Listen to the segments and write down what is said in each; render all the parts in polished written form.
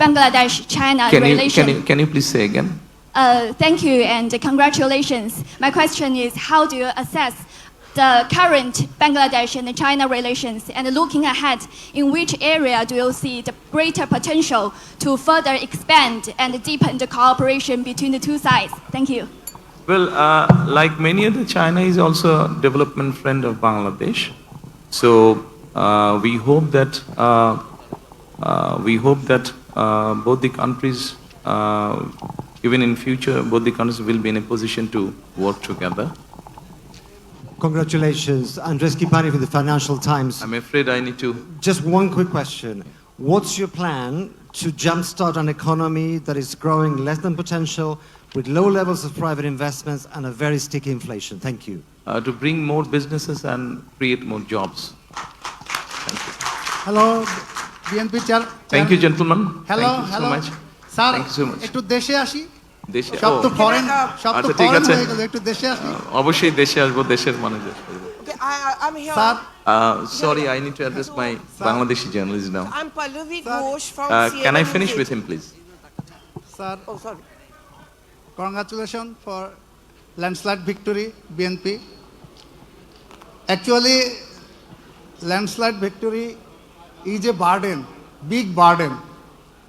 Bangladesh-China relation. Can you please say again? Thank you and congratulations. My question is, how do you assess the current Bangladesh and China relations, and looking ahead, in which area do you see the greater potential to further expand and deepen the cooperation between the two sides? Thank you. Well, like many other, China is also a development friend of Bangladesh. So we hope that both the countries, even in future, both the countries will be in a position to work together. Congratulations. Andres Kipani from the Financial Times. I'm afraid I need to... Just one quick question. What's your plan to jumpstart an economy that is growing less than potential, with low levels of private investments and a very sticky inflation? Thank you. To bring more businesses and create more jobs. Thank you. Hello, BNP Chair. Thank you, gentlemen. Hello, Thank you hello. so much. Sir, Thank you so much. একটু দেশে আসি। দেশে সব তো foreign, আচ্ছা ঠিক আছে। হয়ে গেল, একটু দেশে আসি। অবশ্যই দেশে আসবো, দেশের মানুষ। Okay, I'm here. Sir, Sorry, I need to address my Bangladeshi journalist now. I'm Pallavi Ghosh from CNN. Can I finish with him, please? sir, Oh, sorry. congratulations for landslide victory, BNP. Actually, landslide victory is a burden, big burden.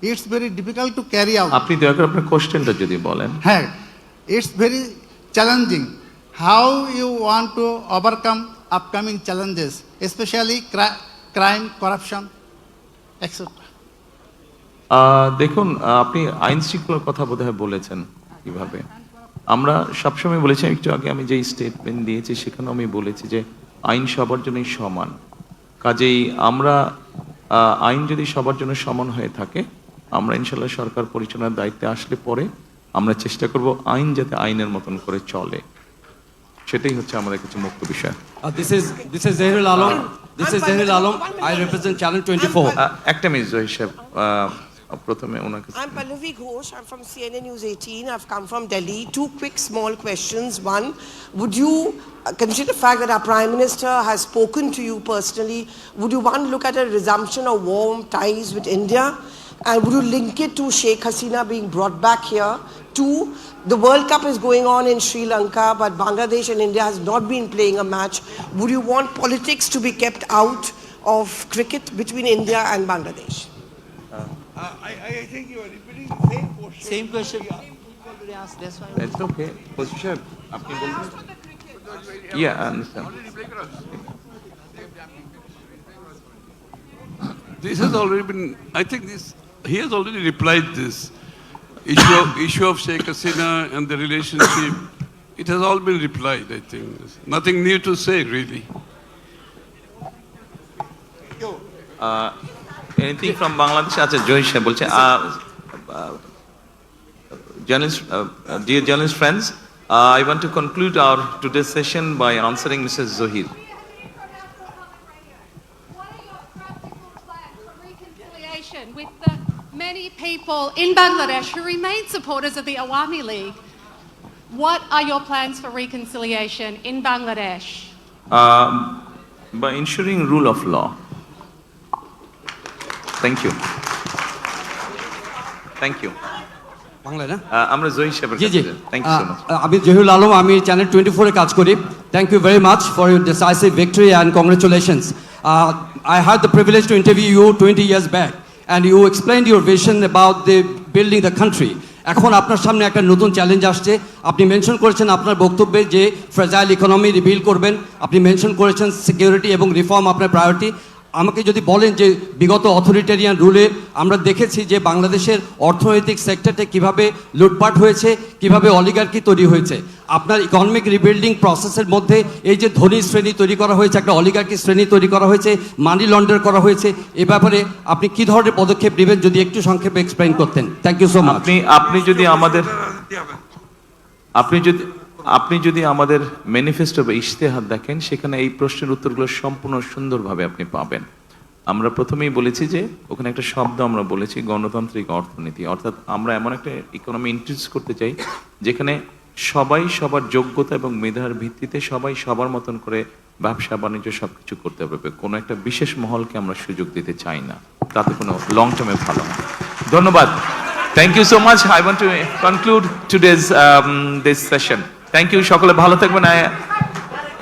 It's very difficult to carry out. আপনি দয়া করে আপনার কোশ্চেনটা যদি বলেন। হ্যাঁ, it's very challenging. How you want to overcome upcoming challenges, especially crime, corruption, etc. দেখুন, আপনি আইন শৃঙ্খলার কথা বোধহয় বলেছেন কিভাবে। আমরা সবসময় বলেছি, একটু আগে আমি যে স্টেটমেন্ট দিয়েছি সেখানেও আমি বলেছি যে আইন সবার জন্যই সমান। কাজেই আমরা আইন যদি সবার জন্য সমান হয়ে থাকে, আমরা ইনশাল্লাহ সরকার পরিচালনার দায়িত্বে আসলে পরে আমরা চেষ্টা করব আইন যাতে আইনের মতন করে চলে, সেটাই হচ্ছে আমাদের কাছে মুখ্য বিষয়। This is Zahirul Alam. This is Zahirul Alam. I represent Channel 24. একটা মিনিট জহির সাহেব, প্রথমে ওনাকে। I'm Pallavi Ghosh. I'm from CNN News 18. I've come from Delhi. Two quick small questions. One, would you consider the fact that our Prime Minister has spoken to you personally? Would you want to look at a resumption of warm ties with India? And would you link it to Sheikh Hasina being brought back here? Two, the World Cup is going on in Sri Lanka, but Bangladesh and India has not been playing a match. Would you want politics to be kept out of cricket between India and Bangladesh? I think you are repeating the same question. Same question. It's okay. Position, আপনি বলুন। Yeah, I understand. This has already been, I think he has already replied this. Issue of Sheikh Hasina and the relationship, it has all been replied, I think. There's nothing new to say, really. Anything from Bangladesh? আচ্ছা, জহির সাহেব বলছে, dear journalist friends, I want to conclude our today's session by answering Mrs. Zohir. With the many people in Bangladesh who remain supporters of the Awami League, what are your plans for reconciliation in Bangladesh? By ensuring rule of law. Thank you. Thank you. Bangla না? আমরা জহির সাহেবের জি জি, কাছে। Thank you so much. আমি জহিরুল আলম, আমি channel 24 এ কাজ করি। Thank you very much for your decisive victory and congratulations. I had the privilege to interview you 20 years back and you explained your vision about the building the country. এখন আপনার সামনে একটা নতুন challenge আসছে। আপনি mention করেছেন আপনার বক্তব্যে যে ফ্রেজাইল ইকোনমি রিবিল্ড করবেন, আপনি মেনশন করেছেন সিকিউরিটি এবং রিফর্ম আপনার প্রায়োরিটি। আমাকে যদি বলেন যে বিগত অথরিটেরিয়ান রুলে আমরা দেখেছি যে বাংলাদেশের অর্থনৈতিক সেক্টরটা কিভাবে লুটপাট হয়েছে, কিভাবে অলিগার্কি তৈরি হয়েছে, আপনার ইকোনমিক রিবিল্ডিং প্রসেসের মধ্যে এই যে ধনী শ্রেণী তৈরি করা হয়েছে, একটা অলিগার্কি শ্রেণী তৈরি করা হয়েছে, মানি লন্ডার করা হয়েছে, এ ব্যাপারে আপনি কি ধরনের পদক্ষেপ নেবেন যদি একটু সংক্ষেপে এক্সপ্লেইন করতেন। Thank you so much. আপনি যদি আমাদের ম্যানিফেস্টো বা ইশতেহার দেখেন, সেখানে এই প্রশ্নের উত্তরগুলো সম্পূর্ণ সুন্দরভাবে আপনি পাবেন। আমরা প্রথমেই বলেছি যে ওখানে একটা শব্দ আমরা বলেছি গণতান্ত্রিক অর্থনীতি, অর্থাৎ আমরা এমন একটা ইকোনমি ইন্ট্রোডিউস করতে চাই যেখানে সবাই সবার যোগ্যতা এবং মেধার ভিত্তিতে সবাই সবার মতন করে ব্যবসা বাণিজ্য সবকিছু করতে পারবে। কোনো একটা বিশেষ মহলকে আমরা সুযোগ দিতে চাই না, তাতে কোনো লং টার্মে ভালো হয়। ধন্যবাদ। Thank you so much. I want to conclude today's this session. Thank you, সকলে ভালো থাকবেন।